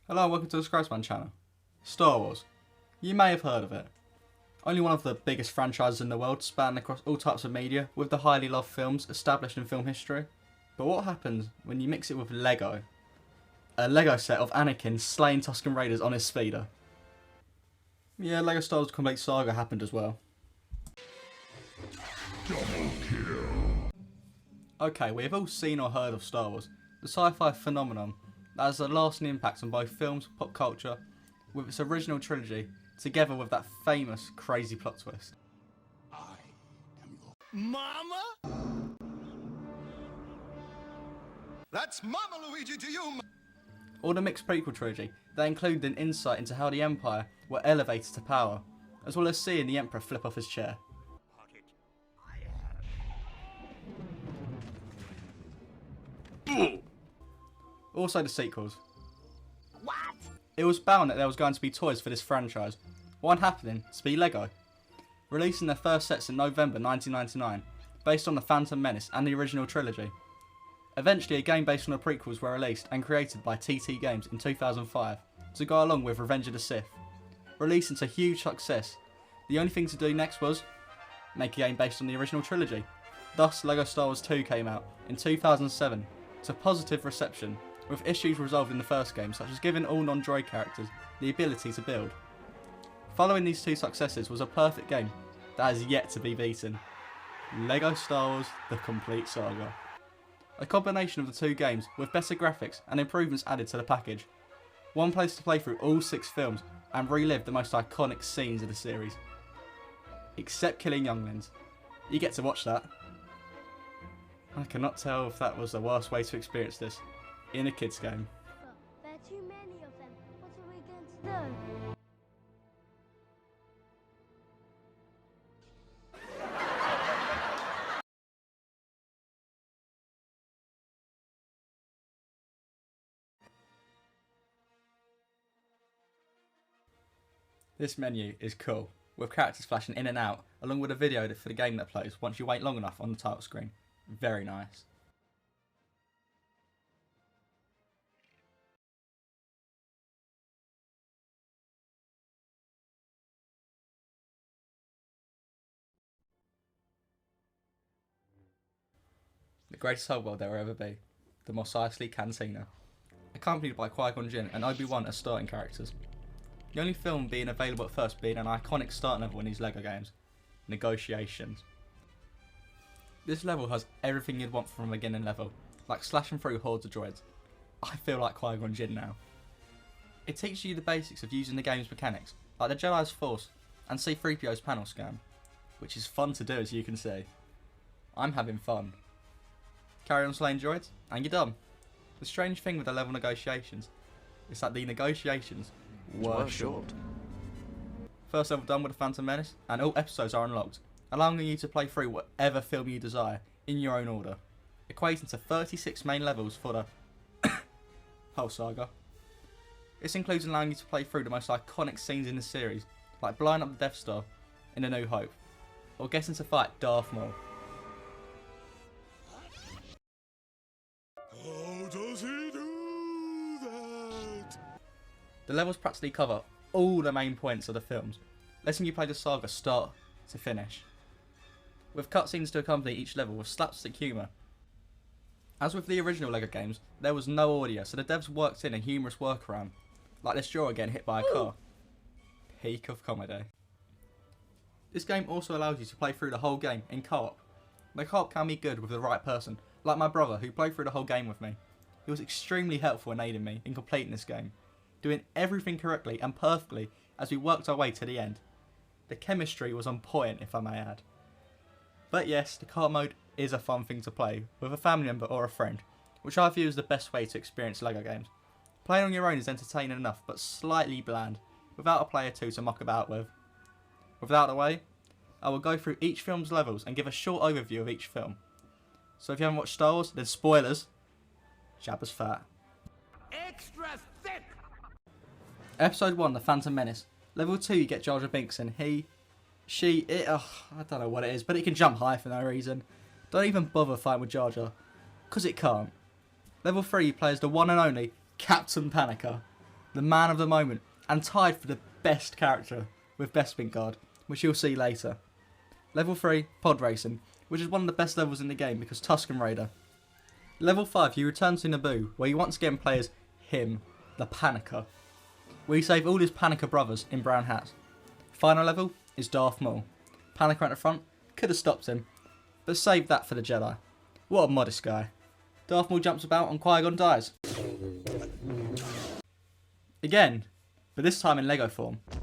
Hello and welcome to the Scraggsman channel. Star Wars. You may have heard of it. Only one of the biggest franchises in the world, spanning across all types of media, with the highly loved films established in film history. But what happens when you mix it with Lego? A Lego set of Anakin slaying Tusken Raiders on his speeder. Yeah, Lego Star Wars Complete Saga happened as well. Double kill. Okay, we have all seen or heard of Star Wars, the sci-fi phenomenon that has a lasting impact on both films, pop culture, with its original trilogy, together with that famous crazy plot twist. I am your Mama? That's Mama Luigi to you. Or the mixed prequel trilogy that included an insight into how the Empire were elevated to power, as well as seeing the Emperor flip off his chair. Also the sequels. What? It was bound that there was going to be toys for this franchise. One happening to be Lego, releasing their first sets in November 1999, based on the Phantom Menace and the original trilogy. Eventually a game based on the prequels were released and created by TT Games in 2005 to go along with Revenge of the Sith. Releasing to huge success, the only thing to do next was make a game based on the original trilogy. Thus LEGO Star Wars 2 came out in 2007 to positive reception, with issues resolved in the first game, such as giving all non-droid characters the ability to build. Following these two successes was a perfect game that has yet to be beaten. LEGO Star Wars The Complete Saga. A combination of the two games with better graphics and improvements added to the package. One place to play through all 6 films and relive the most iconic scenes of the series. Except killing younglings. You get to watch that. I cannot tell if that was the worst way to experience this in a kids game. There are too many of them. What are we going to do? This menu is cool, with characters flashing in and out, along with a video for the game that plays once you wait long enough on the title screen. Very nice. The greatest hub world there will ever be, the Mos Eisley Cantina, accompanied by Qui-Gon Jinn and Obi-Wan as starting characters. The only film being available at first being an iconic start level in these LEGO games, Negotiations. This level has everything you'd want from a beginning level, like slashing through hordes of droids. I feel like Qui-Gon Jinn now. It teaches you the basics of using the game's mechanics, like the Jedi's Force and C-3PO's panel scan, which is fun to do as you can see. I'm having fun. Carry on slaying droids, and you're done. The strange thing with the level negotiations is that the negotiations were short. First level done with the Phantom Menace, and all episodes are unlocked, allowing you to play through whatever film you desire in your own order, equating to 36 main levels for the whole saga. This includes allowing you to play through the most iconic scenes in the series, like blowing up the Death Star in A New Hope, or getting to fight Darth Maul. How does he do that? The levels practically cover all the main points of the films, letting you play the saga start to finish, with cutscenes to accompany each level with slapstick humour. As with the original LEGO games, there was no audio, so the devs worked in a humorous workaround, like this drawer getting hit by a car. Peak of comedy. This game also allows you to play through the whole game in co-op. The co-op can be good with the right person, like my brother who played through the whole game with me. He was extremely helpful in aiding me in completing this game, doing everything correctly and perfectly as we worked our way to the end. The chemistry was on point, if I may add. But yes, the co-op mode is a fun thing to play with a family member or a friend, which I view as the best way to experience LEGO games. Playing on your own is entertaining enough, but slightly bland, without a player 2 to muck about with. With that out of the way, I will go through each film's levels and give a short overview of each film. So if you haven't watched Star Wars, then spoilers, Jabba's fat. Extra thick. Episode 1, The Phantom Menace. Level 2, you get Jar Jar Binks and I don't know what it is, but it can jump high for no reason. Don't even bother fighting with Jar Jar, because it can't. Level 3, you play as the one and only Captain Panicker. the man of the moment, and tied for the best character with Bespin Guard, which you'll see later. Level 3, Pod Racing, which is one of the best levels in the game because Tusken Raider. Level 5, you return to Naboo, where you once again play as him, the Panicker, where you save all his Panicker brothers in brown hats. Final level is Darth Maul. Panicker at the front, could have stopped him, but saved that for the Jedi. What a modest guy. Darth Maul jumps about and Qui-Gon dies. Again, but this time in Lego form. It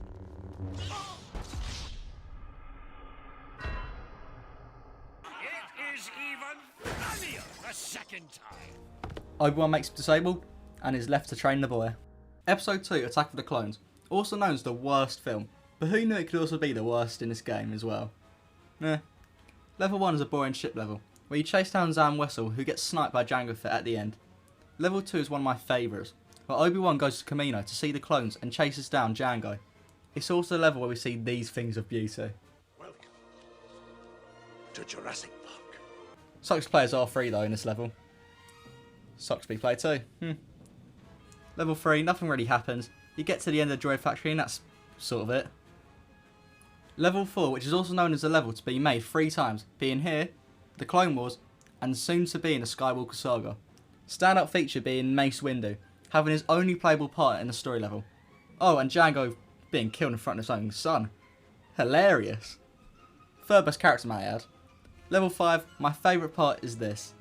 is even funnier the second time. Obi-Wan makes him disabled and is left to train the boy. Episode 2, Attack of the Clones, also known as the worst film, but who knew it could also be the worst in this game as well? Level 1 is a boring ship level, where you chase down Zam Wessel, who gets sniped by Jango Fett at the end. Level 2 is one of my favourites, where Obi-Wan goes to Kamino to see the clones and chases down Jango. It's also the level where we see these things of beauty. Welcome to Jurassic Park. Sucks players are free though in this level. Sucks be play too. Level 3, nothing really happens. You get to the end of the Droid Factory and that's sort of it. Level 4, which is also known as a level to be made 3 times, being here, the Clone Wars, and soon to be in the Skywalker Saga. Standout feature being Mace Windu, having his only playable part in the story level. Oh, and Jango being killed in front of his own son. Hilarious. Third best character, may I add. Level 5, my favourite part is this.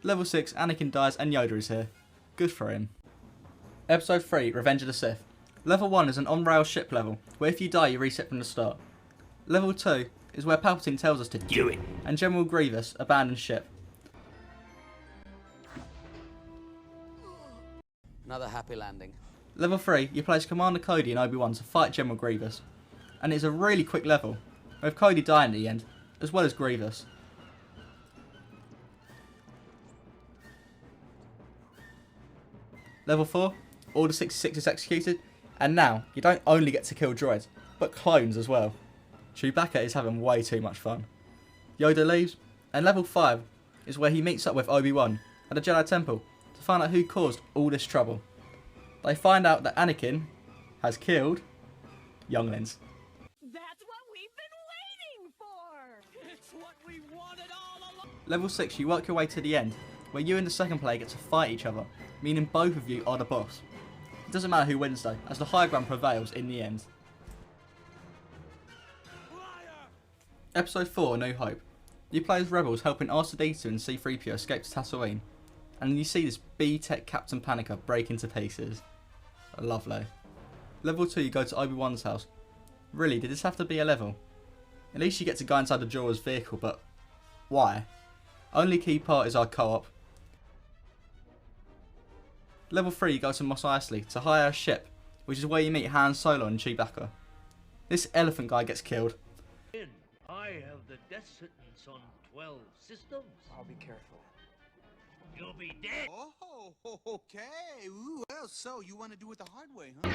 Level 6, Anakin dies and Yoda is here. Good for him. Episode 3, Revenge of the Sith. Level 1 is an on-rail ship level, where if you die you reset from the start. Level 2 is where Palpatine tells us to do it, and General Grievous abandons ship. Another happy landing. Level 3, you play as Commander Cody and Obi-Wan to fight General Grievous. And it's a really quick level, with Cody dying at the end, as well as Grievous. Level 4, Order 66 is executed, and now you don't only get to kill droids, but clones as well. Chewbacca is having way too much fun. Yoda leaves, and level 5 is where he meets up with Obi-Wan at the Jedi Temple to find out who caused all this trouble. They find out that Anakin has killed younglings. That's what we've been waiting for! It's what we wanted all along. Level 6, you work your way to the end, where you and the second player get to fight each other, meaning both of you are the boss. It doesn't matter who wins though, as the high ground prevails in the end. Episode 4, A New Hope. You play as rebels helping R2-D2 and C-3PO escape to Tatooine, and you see this B-Tech Captain Panicker break into pieces. Lovely. Level 2, you go to Obi-Wan's house. Really, did this have to be a level? At least you get to go inside the Jawa's vehicle, but why? Only key part is our co-op. Level 3, you go to Mos Eisley to hire a ship, which is where you meet Han Solo and Chewbacca. This elephant guy gets killed. I have the death sentence on 12 systems. I'll be careful. You'll be dead. Oh, okay. Ooh, well, so you want to do it the hard way, huh?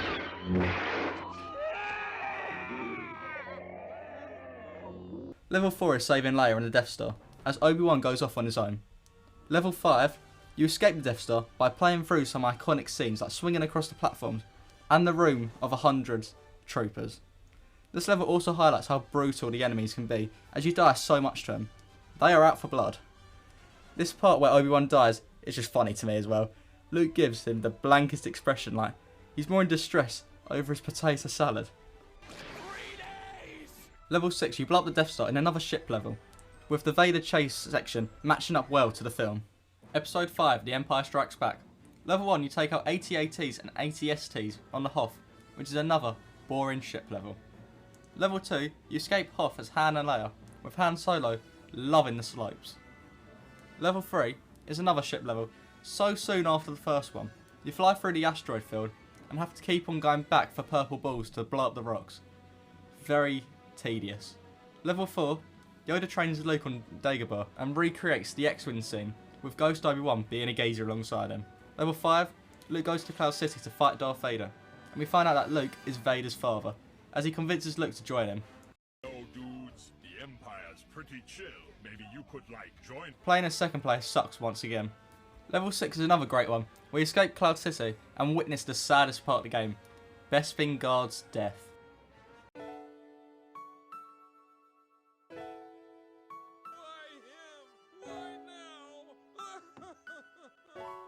Level 4 is saving Leia and the Death Star, as Obi-Wan goes off on his own. Level 5, you escape the Death Star by playing through some iconic scenes like swinging across the platforms and the room of 100 troopers. This level also highlights how brutal the enemies can be, as you die so much to them. They are out for blood. This part where Obi-Wan dies is just funny to me as well. Luke gives him the blankest expression, like he's more in distress over his potato salad. Level 6, you blow up the Death Star in another ship level, with the Vader chase section matching up well to the film. Episode 5, The Empire Strikes Back. Level 1, you take out AT-ATs and AT-STs on the Hoth, which is another boring ship level. Level 2, you escape Hoth as Han and Leia, with Han Solo loving the slopes. Level 3 is another ship level, so soon after the first one. You fly through the asteroid field and have to keep on going back for purple balls to blow up the rocks. Very tedious. Level 4, Yoda trains Luke on Dagobah and recreates the X-Wing scene, with Ghost Obi-Wan being a gazer alongside him. Level 5, Luke goes to Cloud City to fight Darth Vader, and we find out that Luke is Vader's father, as he convinces Luke to join him. Yo, dudes, the Empire's pretty chill. Maybe you could, join. Playing as second player sucks once again. Level 6 is another great one. We escape Cloud City and witness the saddest part of the game, Bespin Guard's death.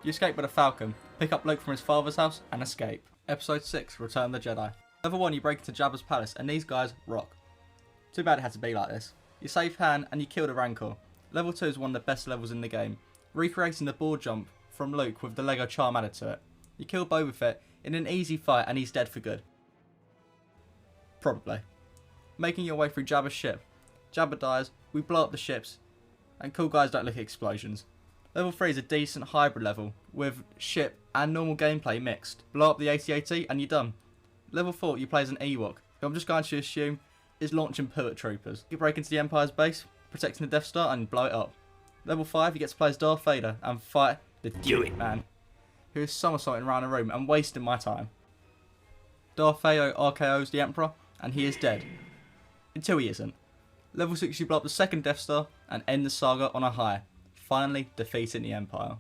You escape with a falcon, pick up Luke from his father's house and escape. Episode 6, Return of the Jedi. Level 1 you break into Jabba's palace and these guys rock. Too bad it had to be like this. You save Han and you kill the Rancor. Level 2 is one of the best levels in the game, recreating the board jump from Luke with the Lego charm added to it. You kill Boba Fett in an easy fight and he's dead for good. Probably. Making your way through Jabba's ship. Jabba dies, we blow up the ships, and cool guys don't look at explosions. Level 3 is a decent hybrid level, with ship and normal gameplay mixed. Blow up the AT-AT and you're done. Level 4 you play as an Ewok, who I'm just going to assume is launching pullet troopers. You break into the Empire's base, protecting the Death Star and blow it up. Level 5 you get to play as Darth Vader and fight the Do-It Man, who is somersaulting around a room and wasting my time. Darth Vader RKO's the Emperor and he is dead. Until he isn't. Level 6 you blow up the second Death Star and end the saga on a high, finally defeating the Empire.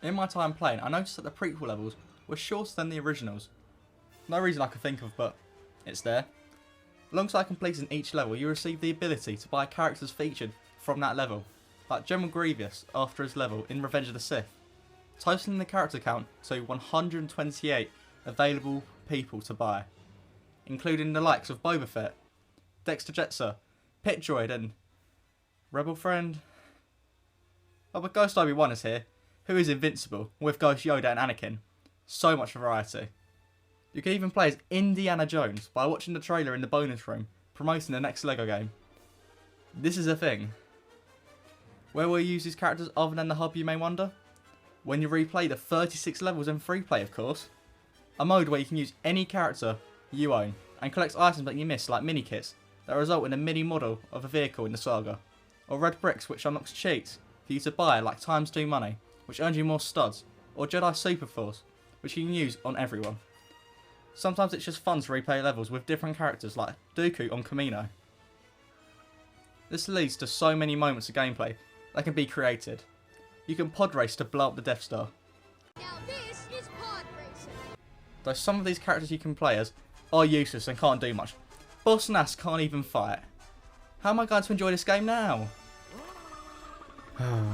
In my time playing, I noticed that the prequel levels were shorter than the originals. No reason I could think of, but it's there. Alongside completing each level, you receive the ability to buy characters featured from that level, like General Grievous after his level in Revenge of the Sith, totaling the character count to 128 available people to buy, including the likes of Boba Fett, Dexter Jetser, Pit Droid and Rebel Friend. Oh, but Ghost Obi-Wan is here, who is invincible, with Ghost Yoda and Anakin. So much variety. You can even play as Indiana Jones by watching the trailer in the bonus room, promoting the next LEGO game. This is a thing. Where will you use these characters other than the hub, you may wonder? When you replay the 36 levels in free play, of course. A mode where you can use any character you own, and collect items that you miss, like mini kits, that result in a mini model of a vehicle in the saga. Or red bricks, which unlocks cheats for you to buy, like times 2 money, which earns you more studs, or Jedi Super Force, which you can use on everyone. Sometimes it's just fun to replay levels with different characters like Dooku on Kamino. This leads to so many moments of gameplay that can be created. You can pod race to blow up the Death Star. Now this is pod racing. Though some of these characters you can play as are useless and can't do much. Boss Nass can't even fight. How am I going to enjoy this game now?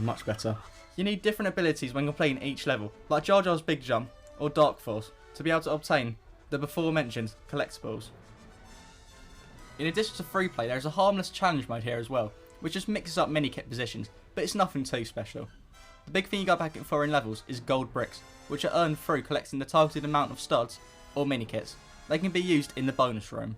Much better. You need different abilities when completing each level, like Jar Jar's Big Jump or Dark Force, to be able to obtain the before mentioned collectibles. In addition to free play, there is a harmless challenge mode here as well, which just mixes up mini kit positions, but it's nothing too special. The big thing you go back for in levels is gold bricks, which are earned through collecting the targeted amount of studs or mini kits. They can be used in the bonus room.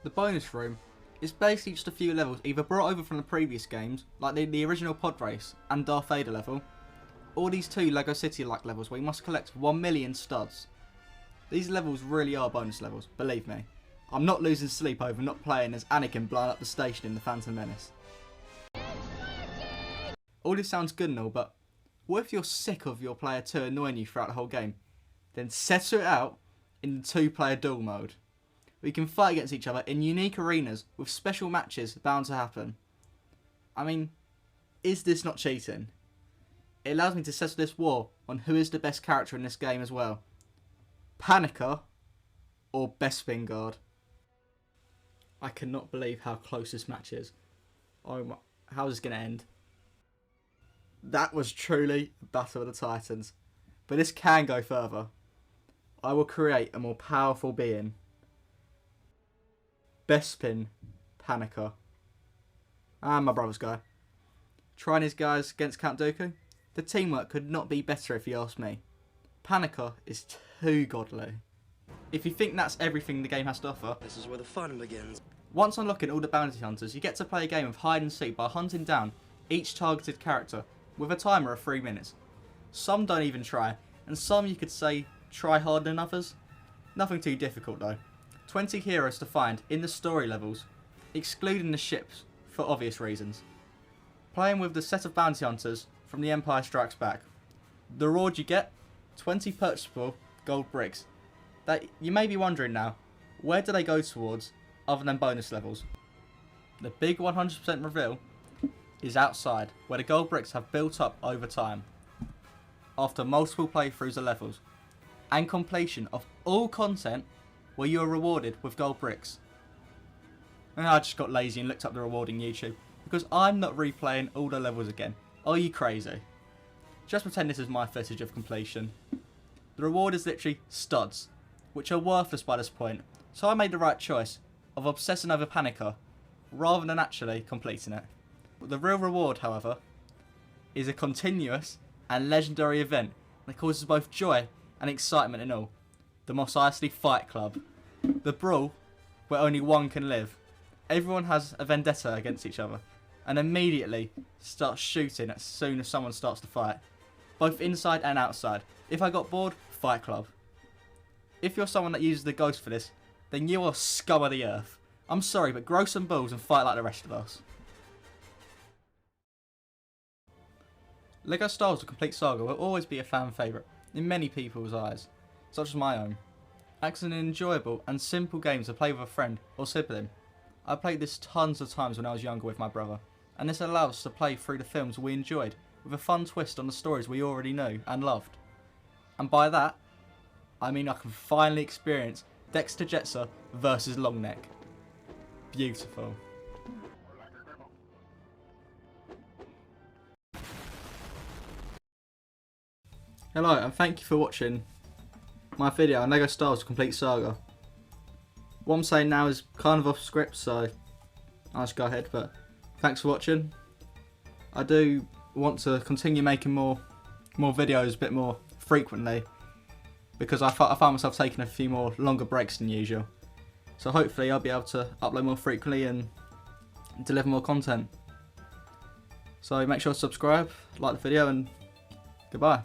The bonus room is basically just a few levels either brought over from the previous games, like the original pod race and Darth Vader level, or these 2 Lego City-like levels where you must collect 1 million studs. These levels really are bonus levels, believe me. I'm not losing sleep over not playing as Anakin blowing up the station in The Phantom Menace. All this sounds good and all, but what if you're sick of your player 2 annoying you throughout the whole game? Then settle it out in the 2-player duel mode. We can fight against each other in unique arenas with special matches bound to happen. I mean, is this not cheating? It allows me to settle this war on who is the best character in this game as well. Panicker or Bespin Guard. I cannot believe how close this match is. Oh my, how is this going to end? That was truly a battle of the Titans. But this can go further. I will create a more powerful being. Bespin Panicker. And my brother's guy. Trying his guys against Count Dooku. The teamwork could not be better if you ask me. Panicker is too godly. If you think that's everything the game has to offer, This is where the fun begins. once unlocking all the bounty hunters, you get to play a game of hide and seek by hunting down each targeted character with a timer of 3 minutes. Some don't even try, and some you could say try harder than others. Nothing too difficult though. 20 heroes to find in the story levels, excluding the ships for obvious reasons. Playing with the set of bounty hunters from The Empire Strikes Back. The reward you get, 20 purchasable gold bricks. That you may be wondering now, where do they go towards other than bonus levels? The big 100% reveal is outside, where the gold bricks have built up over time. after multiple playthroughs of levels and completion of all content where you are rewarded with gold bricks. And I just got lazy and looked up the reward in YouTube because I'm not replaying all the levels again. Are you crazy? Just pretend this is my footage of completion. The reward is literally studs, which are worthless by this point, so I made the right choice of obsessing over Panicker rather than actually completing it. The real reward, however, is a continuous and legendary event that causes both joy and excitement in all. The Mos Eisley Fight Club. The brawl where only one can live. Everyone has a vendetta against each other and immediately starts shooting as soon as someone starts to fight. Both inside and outside. If I got bored, Fight Club. If you're someone that uses the ghost for this, then you are scum of the earth. I'm sorry, but grow some balls and fight like the rest of us. LEGO Star Wars: The Complete Saga will always be a fan favourite in many people's eyes, such as my own. Acts an enjoyable and simple game to play with a friend or sibling. I played this tons of times when I was younger with my brother, and this allows us to play through the films we enjoyed with a fun twist on the stories we already knew and loved. And by that, I mean I can finally experience Dexter Jetser versus Longneck. Beautiful. Hello and thank you for watching my video on LEGO Star Wars: Complete Saga. What I'm saying now is kind of off script, so I'll just go ahead, but thanks for watching. I do want to continue making more videos a bit more frequently because I found myself taking a few more longer breaks than usual. So hopefully I'll be able to upload more frequently and deliver more content. So make sure to subscribe, like the video, and goodbye.